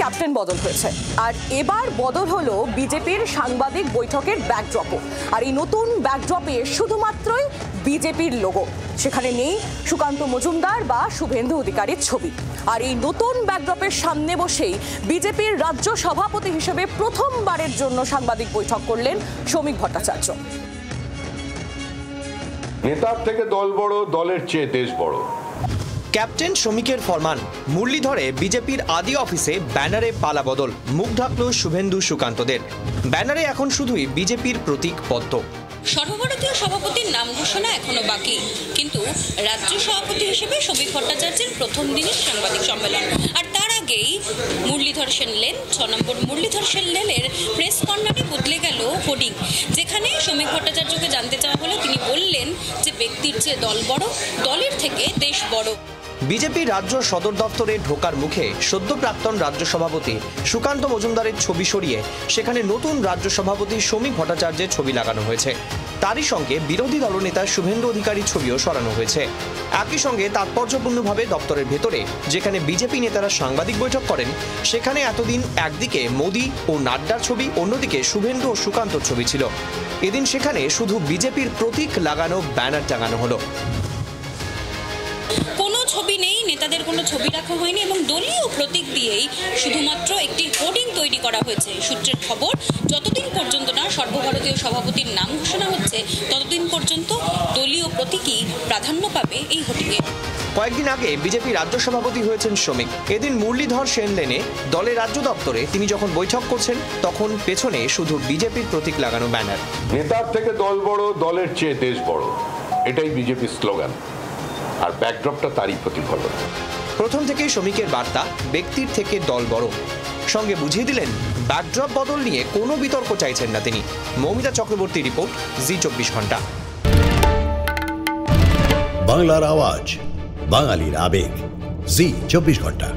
Captain বদল হয়েছে, আর এবার বদল হলো বিজেপির সাংবাদিক বৈঠকের ব্যাকড্রপও। আর এই নতুন ব্যাকড্রপে শুধুমাত্রই বিজেপির লোগো, সেখানে নেই সুকান্ত মজুমদার বা শুভেন্দু অধিকারীর ছবি। আর এই নতুন ব্যাকড্রপের সামনে বসেই বিজেপির রাজ্য সভাপতি হিসেবে প্রথমবারের জন্য সাংবাদিক বৈঠক করলেন শ্রমিক ভট্টাচার্য। নেতার থেকে দল বড়, দলের চেয়ে দেশ বড়। ক্যাপ্টেন শ্রমিকের ফরমান, মুরলীধরে বিজেপির আদি অফিসে ব্যানারে পালা বদল, মুখ ঢাকল শুভেন্দু সুকান্তদের। ব্যানারে এখন শুধুই বিজেপির প্রতীক পদ্ম। সর্বভারতীয় সভাপতির নাম ঘোষণা এখনো বাকি, কিন্তু রাজ্য সভাপতি হিসেবে শ্রমিক ভট্টাচার্যের প্রথম দিনের সাংবাদিক সম্মেলন। আর তার আগেই মুরলীধর সেন লেন, 6 নম্বর মুরলীধর সেন লেনের প্রেস কর্নারে বদলে গেল হোর্ডিং, যেখানে শ্রমিক ভট্টাচার্যকে জানতে চাওয়া হলে তিনি বললেন যে ব্যক্তির চেয়ে দল বড়, দলের থেকে দেশ বড়। বিজেপির রাজ্য সদর দপ্তরে ঢোকার মুখে সদ্য প্রাক্তন রাজ্য সভাপতি সুকান্ত মজুমদারের ছবি সরিয়ে সেখানে নতুন রাজ্য সভাপতি শ্রমিক ভট্টাচার্যের ছবি লাগানো হয়েছে। তারই সঙ্গে বিরোধী দলনেতা শুভেন্দু অধিকারীর ছবিও সরানো হয়েছে। একই সঙ্গে তাৎপর্যপূর্ণভাবে দপ্তরের ভেতরে যেখানে বিজেপি নেতারা সাংবাদিক বৈঠক করেন, সেখানে এতদিন একদিকে মোদি ও নাড্ডার ছবি, অন্যদিকে শুভেন্দু ও সুকান্তর ছবি ছিল। এদিন সেখানে শুধু বিজেপির প্রতীক লাগানো ব্যানার টাঙানো হলো। কোনো ছবি নেই, নেতাদের কোনো ছবি রাখা হয়নি এবং দলীয় প্রতীক দিয়েই শুধুমাত্র একটি হোর্ডিং তৈরি করা হয়েছে। সূত্রের খবর, যতদিন পর্যন্ত না সর্বভারতীয় সভাপতির নাম ঘোষণা হচ্ছে, ততদিন পর্যন্ত দলীয় প্রতীকই প্রাধান্য পাবে এই হোর্ডিংয়ে। কয়েকদিন আগে বিজেপি রাজ্য সভাপতি হয়েছেন শ্রমিক। এদিন মুরলীধর সেন লেনে দলের রাজ্য দপ্তরে তিনি যখন বৈঠক করছেন, তখন পেছনে শুধু বিজেপির প্রতীক লাগানো ব্যানার। নেতার থেকে দল বড়, দলের চেয়ে দেশ বড়, এটাই বিজেপির স্লোগান। আর ব্যাকড্রপটা তারই প্রতিফলন। প্রথম থেকেই শ্রমিকের বার্তা, ব্যক্তির থেকে দল বড়। সঙ্গে বুঝিয়ে দিলেন ব্যাকড্রপ বদল নিয়ে কোনো বিতর্ক চাইছেন না তিনি। মৌমিতা চক্রবর্তী রিপোর্ট, জি24 ঘন্টা। বাংলার আওয়াজ, বাঙালির আবেগ, জি24 ঘন্টা।